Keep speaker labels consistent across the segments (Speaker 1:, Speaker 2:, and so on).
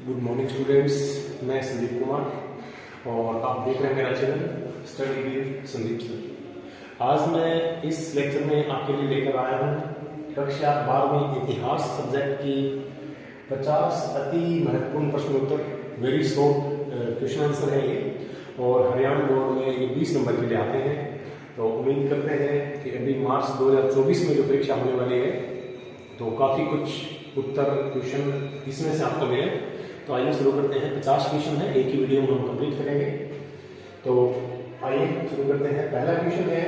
Speaker 1: Good morning students, मैं संदीप कुमार और आप देख रहे हैं मेरा channel study with Sandeep sir. आज मैं इस लेक्चर में आपके लिए लेकर आया हूँ कक्षा 12वीं इतिहास सब्जेक्ट की 50 अति महत्वपूर्ण प्रश्नोत्तर, वेरी शॉर्ट क्वेश्चन आंसर है ये, और हरियाणा बोर्ड में ये 20 नंबर के लिए आते हैं। तो उम्मीद करते हैं कि अभी मार्च 2024 में जो परीक्षा होने वाली है तो काफ़ी कुछ उत्तर क्वेश्चन इसमें से आपको मिले। तो आइए शुरू करते हैं। 50 क्वेश्चन है, एक ही वीडियो में हम कंप्लीट करेंगे। तो आइए शुरू करते हैं। पहला क्वेश्चन है,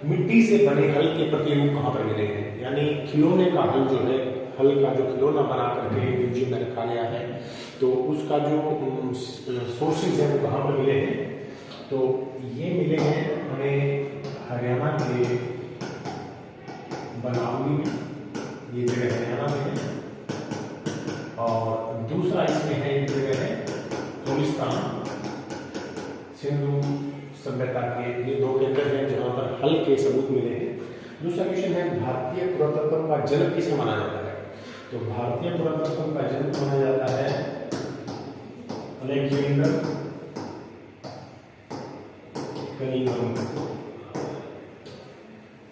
Speaker 1: मिट्टी से बने हल के प्रतिरूप कहाँ पर मिले हैं? यानी खिलौने का हल जो है, हल का जो खिलौना बना करके म्यूजियम में रखा गया है, तो उसका जो सोर्सेज है वो कहाँ पर मिले हैं? तो ये मिले हैं हमें हरियाणा के बनावली में, ये जगह हरियाणा में है। और दूसरा इसमें है, एक जगह है तुलिस्तान, सिंधु सभ्यता के, ये दो केंद्र हैं जहां पर हल के सबूत मिले हैं। दूसरा क्वेश्चन है, भारतीय पुरातत्व का जनक किसे माना जाता है? तो भारतीय पुरातत्व का जनक माना जाता है अलेक्जेंडर कनिंघम।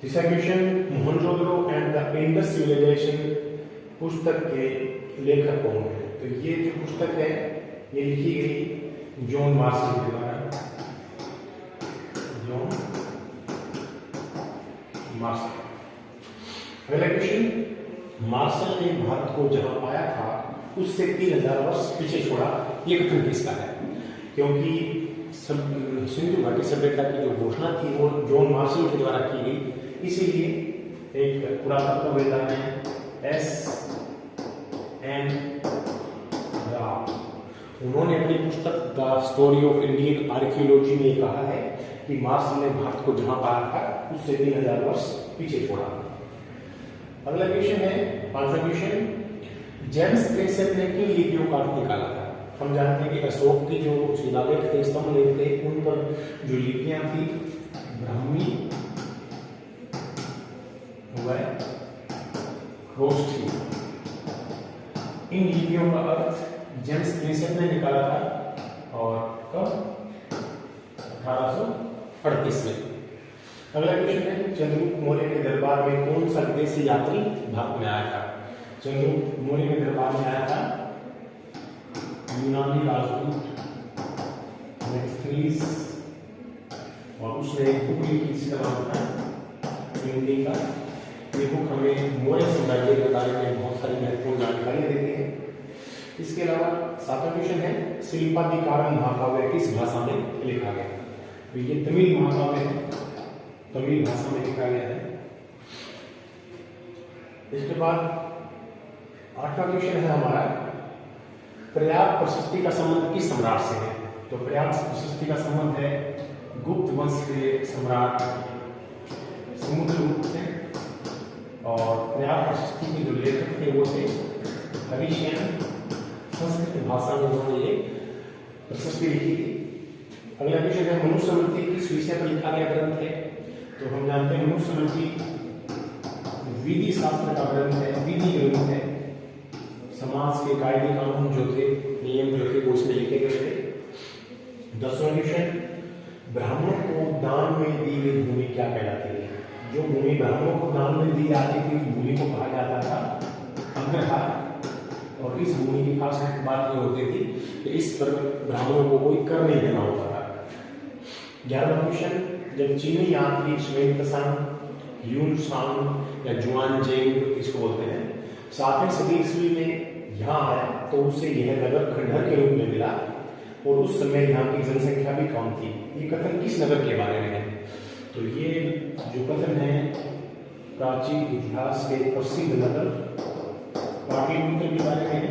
Speaker 1: तीसरा question, Mohenjodaro and the Indus civilisation पुस्तक के लेखक कौन है? तो ये जो पुस्तक है ये लिखी गई जॉन मार्शल के द्वारा। John Marshall. अगला क्वेश्चन, मार्शल ने भारत को जहां पाया था उससे 3000 वर्ष पीछे छोड़ा, ये कथन किसका है? क्योंकि सिंधु घाटी सभ्यता की जो घोषणा थी वो जॉन मार्शल के द्वारा की गई, इसीलिए एक पुरातत्ववेत्ता है एस एन राव, उन्होंने अपनी पुस्तक the story of Indian archaeology में कहा है कि मार्शल ने भारत को जहां पाया था उससे 3000 वर्ष पीछे छोड़ा। अगला क्वेश्चन है, पांचवा क्वेश्चन, जेम्स प्रिंसेप ने किन लिपियों का अर्थ निकाला था? हम जानते हैं कि अशोक की जो शिलालेख थे, स्तंभ लेख थे, उन पर जो लिपियां थी ब्राह्मी रोज थी। इन लिपियों का अर्थ जेम्स प्रिंसेप ने निकाला था, और कब? 1838 में। अगला क्वेश्चन है, चंद्रगुप्त मौर्य के दरबार में कौन सा विदेशी यात्री भारत में आया था? चंद्रगुप्त मौर्य के दरबार में आया था यूनानी राजदूत मेस्त्रीस, और उसने एक बुक लिखी जिसका नाम था इंडिका। ये बुक हमें मौर्य साम्राज्य के बारे में बहुत सारी महत्वपूर्ण जानकारियां देती है। इसके अलावा सातवां क्वेश्चन है, शिल्पाधिकारम महाकाव्य किस भाषा में लिखा गया? तो ये तमिल महाकाव्य है, तमिल भाषा में लिखा गया है। इसके बाद आठवां क्वेश्चन है हमारा, प्रयाग प्रशस्ति का संबंध किस सम्राट से है? तो प्रयाग प्रशस्ति का संबंध है गुप्त वंश के सम्राट समुद्रगुप्त से, और प्रयाग प्रशस्ति के जो लेखक थे वो थे हरिशयन। संस्कृत भाषा में उन्होंने ये प्रशस्ति लिखी थी। अगला क्वेश्चन है, मनुस्मृति किस विषय पर लिखा गया ग्रंथ है? तो हम जानते हैं मनुस्मृति विधि शास्त्र का ग्रंथ है, विधि ग्रंथ है। समाज के कायदे कानून जो थे, नियम जो थे, वो उसमें लिखे गए थे। 10वां क्वेश्चन, ब्राह्मणों को दान में दी गई भूमि क्या कहलाती है? जो भूमि ब्राह्मणों को दान में दी जाती थी उस भूमि को कहा जाता था अग्रहार, और इस भूमि की खास बात ये होती थी कि इस पर ब्राह्मणों को कोई कर नहीं देना होता था। 11वां क्वेश्चन, जब चीनी यात्री श्वेतसांग, यूनसांग या जुआनजेंग इसको बोलते हैं 7वीं सदी ईस्वी में यहाँ आया तो उसे यह नगर खंडहर के रूप में मिला, और उस समय यहाँ की जनसंख्या भी कम थी। ये कथन किस नगर के बारे में है? तो ये जो कथन है प्राचीन इतिहास के प्रसिद्ध नगर पाटलिपुत्र के बारे में है।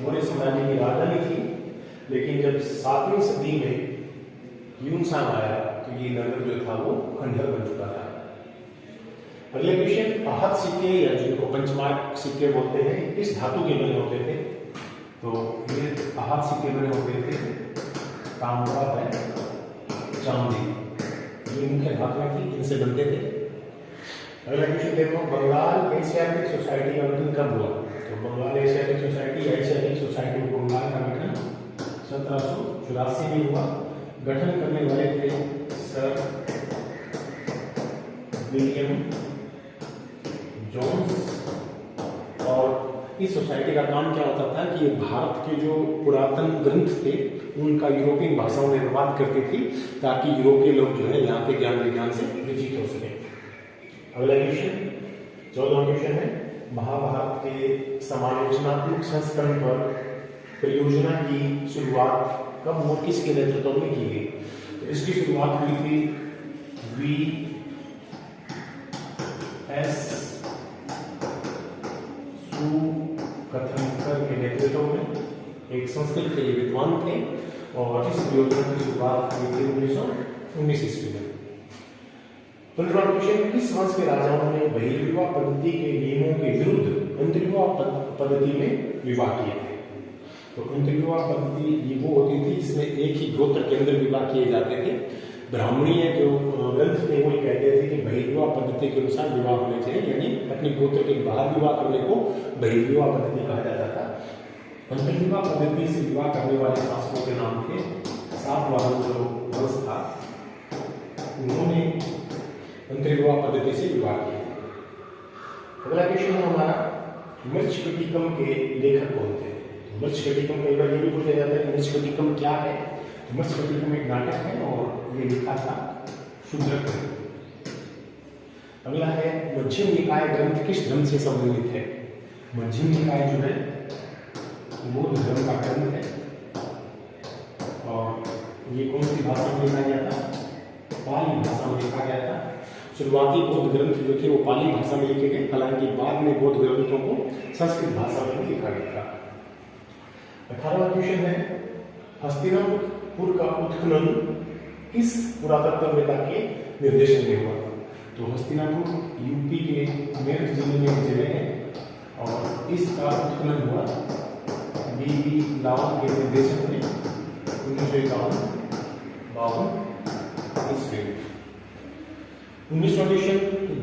Speaker 1: मौर्य साम्राज्य की राजधानी थी, लेकिन जब 7वीं सदी में यूनसांग आया तो ये नगर जो था वो खंडहर बन चुका था। अगले क्वेश्चन, आहत सिक्के या जिनको पंचमार्क सिक्के बोलते हैं किस धातु के बने होते थे? तो ये आहत सिक्के बने होते थे तांबा है, चांदी, ये मुख्य धातुएं थी जिनसे बनते थे। अगला क्वेश्चन देखो, बंगाल एशियाटिक सोसाइटी का गठन कब हुआ? तो Bengal Asiatic Society of Bengal का गठन 1784 में हुआ। गठन करने वाले थे सर विलियम जोन्स। और इस सोसाइटी का काम क्या होता था कि ये भारत के जो पुरातन ग्रंथ थे उनका यूरोपियन भाषाओं में अनुवाद करती थी ताकि यूरोपीय लोग जो है यहाँ के ज्ञान विज्ञान से परिचित हो सके। अगला क्वेश्चन 14वां क्वेश्चन है, महाभारत के समालोचनात्मक संस्करण पर परियोजना की शुरुआत कब और किसके नेतृत्व में की गई? तो इसकी शुरुआत हुई थी V.S. सुकथनकर के नेतृत्व में। एक संस्कृत के विद्वान थे और इस परियोजना की शुरुआत हुई थी 1919 ईस्वी में। 15वां क्वेश्चन, किस वंश के राजाओं ने बहिर्विवाह पद्धति के नियमों के विरुद्ध अंतर्विवाह पद्धति में विवाह किए थे? तो अंतर्विवाह पद्धति ये वो होती थी जिसमें एक ही गोत्र के अंदर विवाह किए जाते थे। ब्राह्मणीय जो ग्रंथ थे वो कहते थे कि बहिर्विवाह पद्धति के अनुसार विवाह होने चाहिए, यानी अपने गोत्र के बाहर विवाह करने को बहिर्विवाह पद्धति कहा जाता था। अंतर्विवाह पद्धति से विवाह करने वाले शासकों के नाम थे सातवाहन जो वंश था, उन्होंने अंतर्विवाह पद्धति से विवाह किया। अगला क्वेश्चन है हमारा, मृच्छकटिकम के लेखक कौन थे? मृच्छकटिकम कई बार ये भी पूछा जाता है कि मृच्छकटिकम क्या है? मृच्छकटिकम एक नाटक है और ये लिखा था शूद्रक ने। अगला है, मध्यम निकाय ग्रंथ किस धर्म से संबंधित है? मध्यम निकाय जो है बौद्ध धर्म का ग्रंथ है और ये कौन सी भाषा में लिखा गया था? पाली भाषा में लिखा गया था। शुरुआती बौद्ध ग्रंथ जो थे वो पाली भाषा में लिखे गए, हालांकि बाद में बौद्ध ग्रंथों को संस्कृत भाषा में लिखा गया था। 18वां क्वेश्चन है, हस्तिनापुर का उत्खनन किस पुरातत्ववेत्ता के निर्देशन में हुआ? तो हस्तिनापुर यूपी के मेरठ जिले में एक जगह है और इसका उत्खनन हुआ B.B. लावल के निर्देशन में 1951-52 ईस्वी। 19वां क्वेश्चन,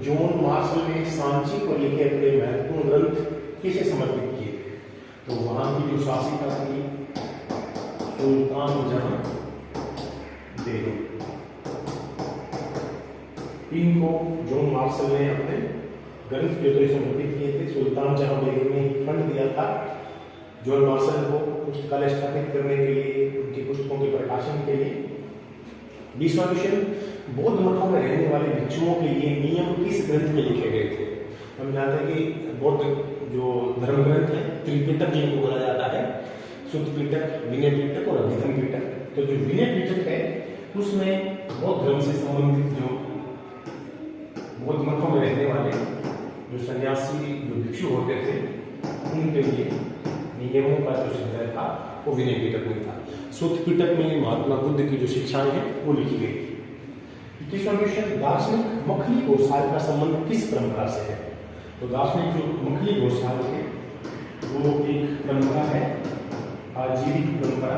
Speaker 1: जॉन मार्शल ने सांची को लिखे अपने महत्वपूर्ण ग्रंथ किसे समर्पित किए? तो वहां की जो शासिका थी सुल्तान जहां बेगम, इनको जॉन मार्शल ने अपने ग्रंथ जो समर्पित किए थे। सुल्तान जहां बेगम ने फंड दिया था जॉन मार्शल को पुस्तकालय स्थापित करने के लिए, उनकी पुस्तकों के प्रकाशन के लिए। 20वां क्वेश्चन, बौद्ध मठों में रहने वाले भिक्षुओं के लिए नियम किस ग्रंथ में लिखे गए थे? हम जानते हैं कि बौद्ध जो धर्म ग्रंथ है त्रिपिटक जिनको बोला जाता है, शुद्ध पिटक, विनय पिटक और अभिधम पिटक। तो जो विनय पिटक है उसमें बौद्ध धर्म से संबंधित जो बौद्ध मठों में रहने वाले जो सन्यासी जो भिक्षु होते थे उनके लिए नियमों का जो संग्रह था वो विनय पिटक में था। शुद्ध पिटक में महात्मा बुद्ध की जो शिक्षाएं हैं वो लिखी गई थी। 21वां क्वेश्चन, दार्शनिक मखली घोषाल का संबंध किस परंपरा से है? तो दार्शनिक जो मखली घोषाल थे वो एक परंपरा है, आजीविक परंपरा,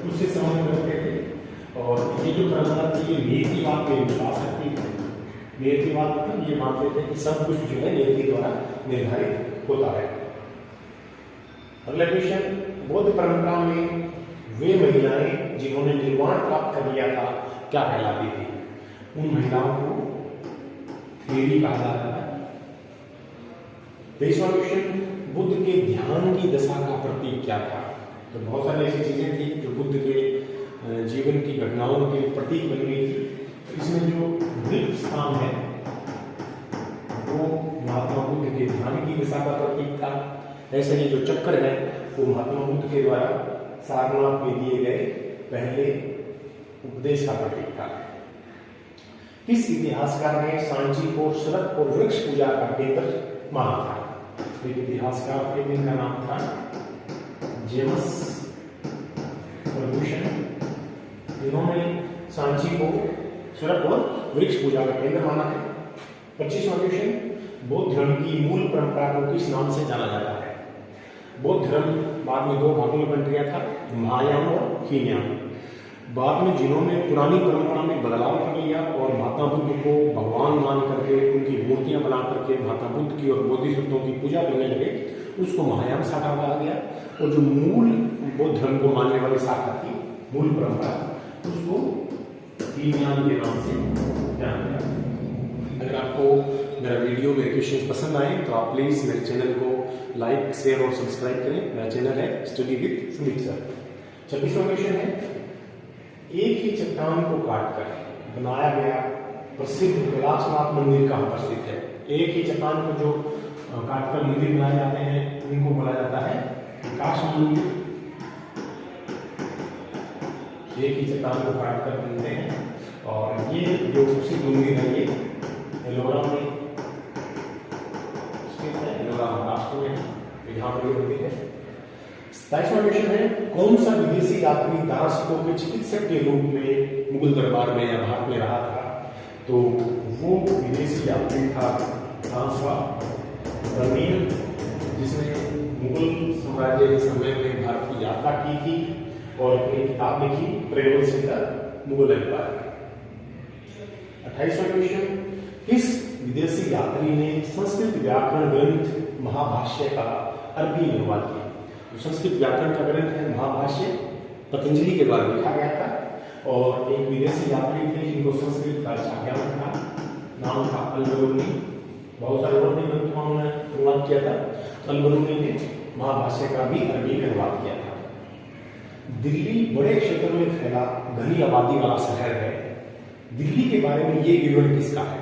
Speaker 1: उससे संबंध रखते थे। और ये जो परंपरा थी ये नियतिवाद में विश्वास रखती थी। नियतिवाद मतलब ये मानते थे कि सब कुछ जो है नियति द्वारा निर्धारित होता है। अगला क्वेश्चन, बौद्ध परंपरा में वे महिलाएं जिन्होंने निर्वाण प्राप्त कर लिया था क्या कहलाती थी? उन महिलाओं को थेरी कहा जाता है। 23वां क्वेश्चन, बुद्ध के ध्यान की दशा का प्रतीक क्या था? तो बहुत सारी ऐसी चीजें थी जो बुद्ध के जीवन की घटनाओं के प्रतीक बन गई थी। इसमें जो वृत्त स्थान है वो महात्मा बुद्ध के ध्यान की दशा का प्रतीक था। ऐसे ही जो चक्र है वो महात्मा बुद्ध के द्वारा सारनाथ में दिए गए पहले उपदेश का प्रतीक था। किस इतिहासकार ने सांची को सड़क और वृक्ष पूजा का केंद्र माना था? एक इतिहासकार के जिनका नाम था जेम्स फर्गुसन। इन्होंने सांची को सड़क और वृक्ष पूजा का केंद्र माना है। 25वां क्वेश्चन, बौद्ध धर्म की मूल परंपरा को किस नाम से जाना जाता है? बौद्ध धर्म बाद में दो भागों में बंट गया था, महायान और हीनयान। बाद में जिन्होंने पुरानी परंपरा में बदलाव कर लिया और महात्मा बुद्ध को भगवान मान करके उनकी मूर्तियां बना करके महात्मा बुद्ध की और बोधिसत्वों की पूजा करने लगे, उसको महायान शाखा कहा गया। और जो मूल बौद्ध धर्म को मानने वाली शाखा थी, मूल परंपरा, उसको हीनयान के नाम से जाना गया। अगर आपको मेरा वीडियो, मेरे क्वेश्चन पसंद आए तो आप प्लीज़ मेरे चैनल को लाइक, शेयर और सब्सक्राइब करें। मेरा चैनल है स्टडी विद सुमित सर। 26वां क्वेश्चन है, एक ही चट्टान को काटकर बनाया गया प्रसिद्ध कैलाशनाथ मंदिर कहाँ पर स्थित है? एक ही चट्टान को जो काटकर मंदिर बनाए जाते हैं उनको बोला जाता है कैलाश मंदिर। एक ही चट्टान को काटकर बनते हैं और ये जो प्रसिद्ध मंदिर है ये एलोरा में स्थित है, एलोरा महाराष्ट्र में, यहाँ पर ये मंदिर है। 27वां क्वेश्चन है, कौन सा विदेशी यात्री दार्शनिकों के चिकित्सक के रूप में मुगल दरबार में या भारत में रहा था? तो वो विदेशी यात्री था फ्रांसवा बर्नियर, जिसने मुगल साम्राज्य के समय में भारत की यात्रा की थी और अपनी किताब लिखी travels in the Mughal empire. 28वां क्वेश्चन, किस विदेशी यात्री ने संस्कृत व्याकरण ग्रंथ महाभाष्य का अरबी अनुवाद किया? संस्कृत व्याकरण का ग्रंथ है महाभाष्य, पतंजलि के द्वारा लिखा गया था और एक विदेशी यात्री थे जिनको संस्कृत का अच्छा ज्ञान था, नाम था अल-बरूनी। बहुत सारे और भी ग्रंथों में अनुवाद किया था। अल-बरूनी ने महाभाष्य का भी अरबी में अनुवाद किया था। दिल्ली बड़े क्षेत्र में फैला घनी आबादी वाला शहर है। दिल्ली के बारे में ये विवरण किसका है?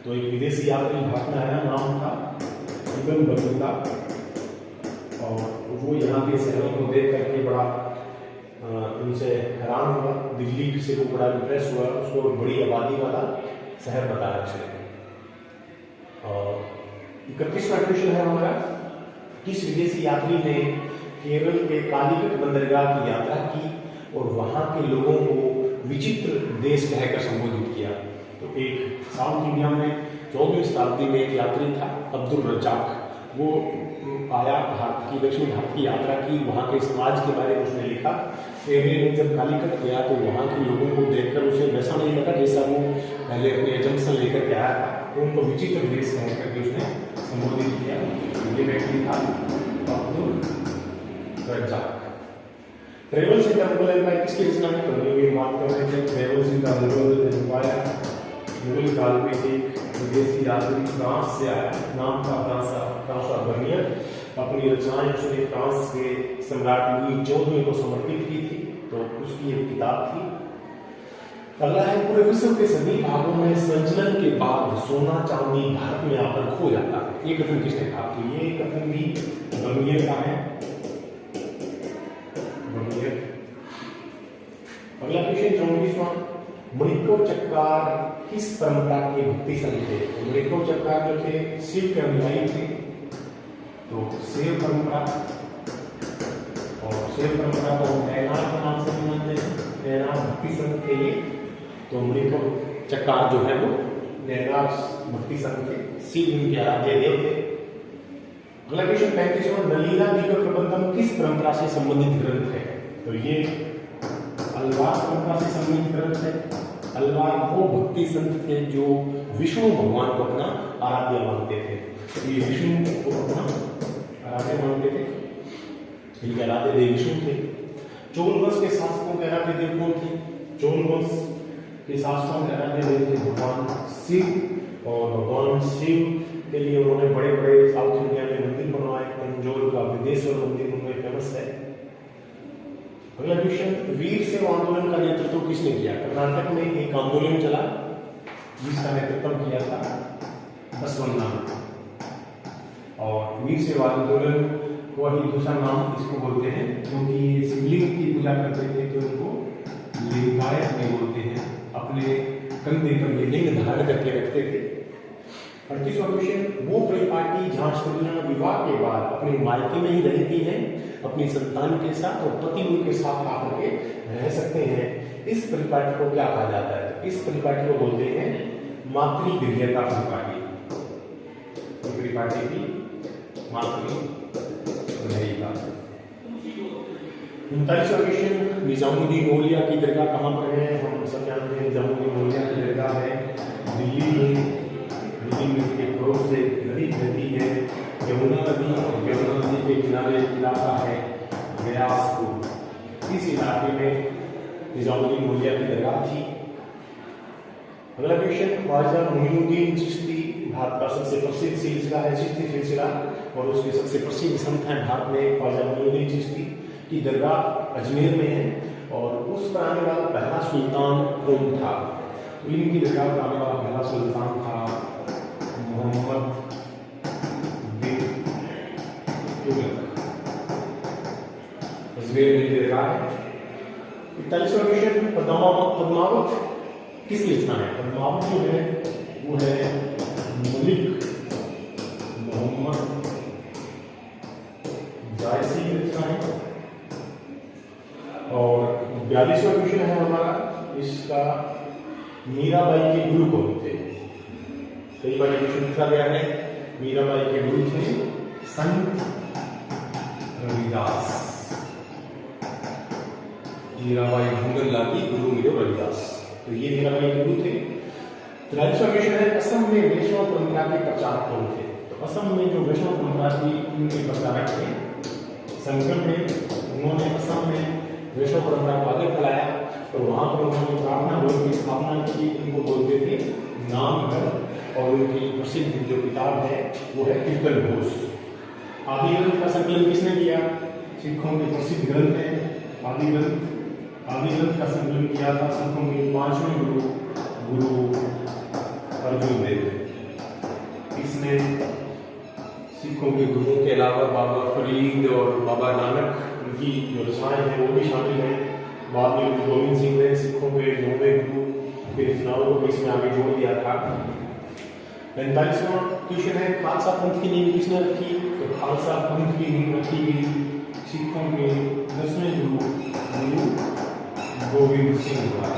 Speaker 1: तो एक विदेशी यात्री भारत में आया, नाम था इब्न बतूता, और वो यहाँ के शहरों को देख करके बड़ा उनसे हैरान हुआ। दिल्ली से वो बड़ा इंप्रेस हुआ, उसको बड़ी आबादी वाला शहर बताया उसने। और 31वां क्वेश्चन है हमारा, किस विदेशी यात्री ने केरल के कालीकट बंदरगाह की यात्रा की और वहाँ के लोगों को विचित्र देश कहकर संबोधित किया? तो एक साउथ इंडिया में 14वीं शताब्दी में एक यात्री था अब्दुल रज्जाक। वो आया, भारत की दक्षिण भारत की यात्रा की, वहाँ के समाज के बारे में उसने लिखा। फेरे में जब कालीकट गया तो वहाँ के लोगों को देखकर उसे वैसा नहीं लगा जैसा वो पहले अपने एजम्पशन लेकर के आया था, तो उनको विचित्र देश कह करके उसने संबोधित किया। ये व्यक्ति था Abdul Razzaq. Travels in the Mughal empire किसकी रचना है? तो ये बात कर रहे थे travels in the Mughal empire. Mughal काल में एक विदेशी यात्री फ्रांस से आया, नाम था फ्रांसवा बर्नियर। अपनी रचनाएं उसने फ्रांस के सम्राट लुई 14वें को समर्पित की थी, तो उसकी एक किताब थी। अगला है, पूरे विश्व के सभी भागों में संचलन के बाद सोना चांदी भारत में आकर खो जाता है। ये कथन किसने कहा? तो ये कथन भी बर्नियर का है। बर्नियर। अगला क्वेश्चन 34वां, मणिको चक्कार किस परंपरा के भक्ति संत थे? मणिको चक्कार जो थे शिव के अनुयायी थे, तो शिव परंपरा, और शिव परंपरा को नैनार के नाम से जानते हैं, नैनार भक्ति संत थे ये। तो मणिको चक्कार जो है वो नैनार भक्ति संत थे, शिव इनके आराध्य देव थे। अगला क्वेश्चन 35वां, नलिला दीपक प्रबंधन किस परंपरा से संबंधित ग्रंथ है? तो ये अलवार परंपरा से संबंधित ग्रंथ है। अलवार वो भक्ति संत थे जो विष्णु भगवान को अपना आराध्य मानते थे। ये विष्णु को अपना आराध्य मानते थे, इनके आराध्य देव विष्णु थे। चोल वंश के शासकों के आराध्य देव कौन थे? चोल वंश के शासकों के आराध्य देव थे भगवान शिव, और भगवान शिव के लिए उन्होंने बड़े बड़े साउथ इंडिया में मंदिर बनवाए। तंजौर का विदेश्वर मंदिर उनमें फेमस है। अगला क्वेश्चन, वीर शैव आंदोलन का नेतृत्व किसने किया? कर्नाटक में एक आंदोलन चला जिसका नेतृत्व किया था बसवन्ना। और वीर शैव आंदोलन को ही दूसरा नाम इसको बोलते हैं क्योंकि ये शिवलिंग की पूजा करते थे, तो इनको लिंगायत में बोलते हैं। अपने कंधे पर ये लिंग धारण करके रखते थे। 38वां क्वेश्चन, वो परिपाटी जहाँ स्त्रियां विवाह के बाद अपने मायके में ही रहती हैं अपनी संतान के साथ और पति उनके साथ आकर के रह सकते हैं, इस परिपाटी को क्या कहा जाता है? तो इस परिपाटी को बोलते हैं मातृगृह्यता परिपाटी। परिपाटी की मातृगृह्यता। 39वां क्वेश्चन, निजामुद्दीन औलिया की दरगाह कहाँ पर है? हम सब जानते हैं निजामुद्दीन औलिया की दरगाह है दिल्ली में। दिल्ली में के पड़ोस से नदी बहती है यमुना नदी, और यमुना नदी के किनारे इलाका है व्यासपुर। इस इलाके में निजामुद्दीन औलिया की दरगाह थी। अगला क्वेश्चन, ख्वाजा मोइनुद्दीन चिश्ती भारत का सबसे प्रसिद्ध सिलसिला है चिश्ती सिलसिला, और उसके सबसे प्रसिद्ध संत हैं भारत में ख्वाजा मोइनुद्दीन चिश्ती की दरगाह अजमेर में है। और उस पर आने वाला पहला सुल्तान कौन था? इनकी दरगाह पर आने वाला पहला सुल्तान था मोहम्मद बिन तुगलक। अजमेर में दरगाह है। 41वां क्वेश्चन, पद्मावत किसकी रचना है? पद्मावत जो है वो है मलिक मोहम्मद जायसी की रचना है। और 42वां क्वेश्चन है हमारा, इसका मीराबाई के गुरु कौन थे? कई बार क्वेश्चन पूछा गया है। मीराबाई के गुरु थे संत रविदास। मीराबाई भूंगनलाल की गुरु मीरा रविदास, तो ये मीराबाई के गुरु थे। 43वां क्वेश्चन है, असम में वैष्णव परंपरा के प्रचारक कौन थे? तो असम में जो वैष्णव परंपरा की उनके प्रचारक थे संगम में, उन्होंने असम में वैष्णव परंपरा को आगे फैलाया। और वहाँ पर उन्होंने प्रार्थना भवन की स्थापना की, उनको बोलते थे नामगढ़। और उनकी प्रसिद्ध जो किताब है वो है कीर्तन घोष। आदि ग्रंथ का संकलन किसने किया? सिखों के प्रसिद्ध ग्रंथ है आदि ग्रंथ। आदि ग्रंथ का संकलन किया था सिखों के 5वें गुरु अर्जुन देव। इसमें सिखों के गुरुओं के अलावा बाबा फरीद और बाबा नानक उनकी जो रचनाएं हैं वो भी शामिल है। बाद में गुरु गोविंद सिंह ने सिखों के 9वें गुरु के रचनाओं को इसमें आगे जोड़ दिया था। 45वां क्वेश्चन है, खालसा पंथ की नींव किसने रखी? तो खालसा पंथ की नींव रखी गई सिखों के 10वें गुरु गोविंद सिंह द्वारा।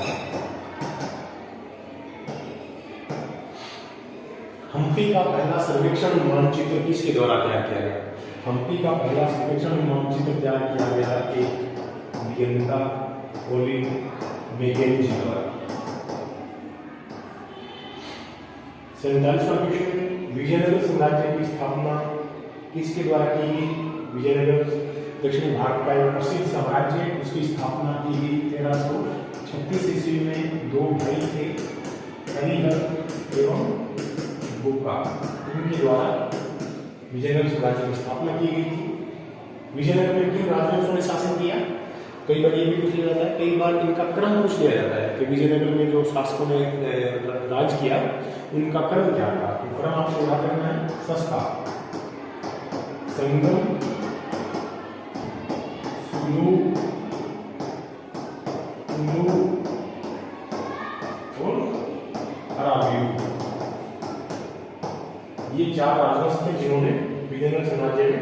Speaker 1: हम्पी का पहला सर्वेक्षण मानचित्र किसके द्वारा तैयार किया गया? हम्पी का पहला सर्वेक्षण मानचित्र तैयार किया गया एक अभियंता ओलिन मैकेंजी द्वारा। 47वां क्वेश्चन, विजयनगर साम्राज्य की स्थापना किसके द्वारा की गई? विजयनगर दक्षिण भारत का एक प्रसिद्ध साम्राज्य है, उसकी स्थापना की गई 1336 ईस्वी में। 2 भाई थे हरिहर एवं गोपा, इनके द्वारा विजयनगर साम्राज्य की स्थापना की गई थी। विजयनगर में किन राजवंशों ने शासन किया? कई बार ये भी पूछ लिया जाता है, कई बार इनका क्रम पूछ लिया जाता है कि विजयनगर में जो शासकों ने राज किया उनका क्रम क्या था? तो क्रम आपको याद रखना है, सस्ता, संगम, सुलू, और अराबियू। ये 4 राजवंश थे जिन्होंने विजयनगर साम्राज्य में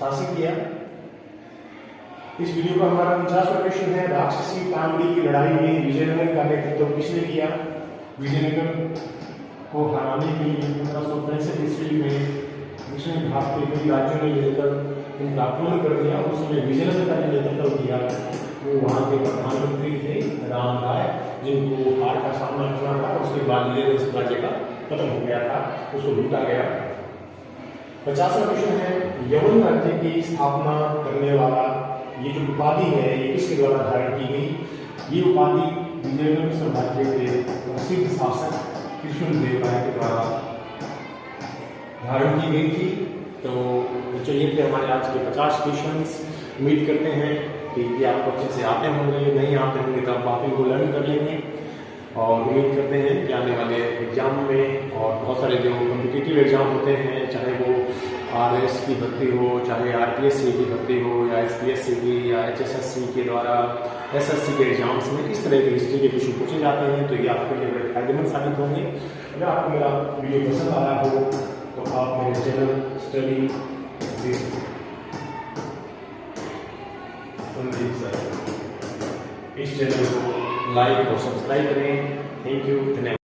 Speaker 1: शासन किया। इस वीडियो का हमारा 49वां क्वेश्चन है, राक्षसी कांगड़ी की लड़ाई में विजयनगर का नेतृत्व किसने किया? विजयनगर को हराने के लिए 1565 ईस्वी में दक्षिण भारत के कई राज्यों ने मिलकर उनका आक्रमण कर दिया। उस समय विजयनगर का नेतृत्व किया वो वहाँ के प्रधानमंत्री थे रामराय, जिनको हार का सामना करना था। उसके बाद विजयनगर साम्राज्य का खत्म हो गया था, उसको लूटा गया। 50वां क्वेश्चन है, यवन राज्य की स्थापना करने वाला ये जो उपाधि है ये किसके द्वारा धारण की गई? ये उपाधि विजयनगर साम्राज्य के प्रसिद्ध शासक कृष्णदेव राय के द्वारा धारण की गई थी। तो चलिए थे हमारे आज के 50 क्वेश्चंस। उम्मीद करते हैं कि ये आपको अच्छे से आते होंगे, नहीं आते होंगे तो आप इनको लर्न कर लेंगे। और उम्मीद करते हैं कि आने वाले एग्जाम में और बहुत सारे जो कॉम्पिटिटिव एग्जाम होते हैं, चाहे वो RS की भर्ती हो, चाहे RPSC की भर्ती हो, या SPSC की या HSSC के द्वारा SSC के एग्जाम्स में इस तरह के हिस्ट्री के क्वेश्चन पूछे जाते हैं, तो ये आपके लिए बड़े फायदेमंद साबित होंगे। अगर आपको मेरा वीडियो पसंद आया हो तो आप मेरे channel study with Sandeep sir इस चैनल को लाइक और सब्सक्राइब करें। थैंक यू, धन्यवाद।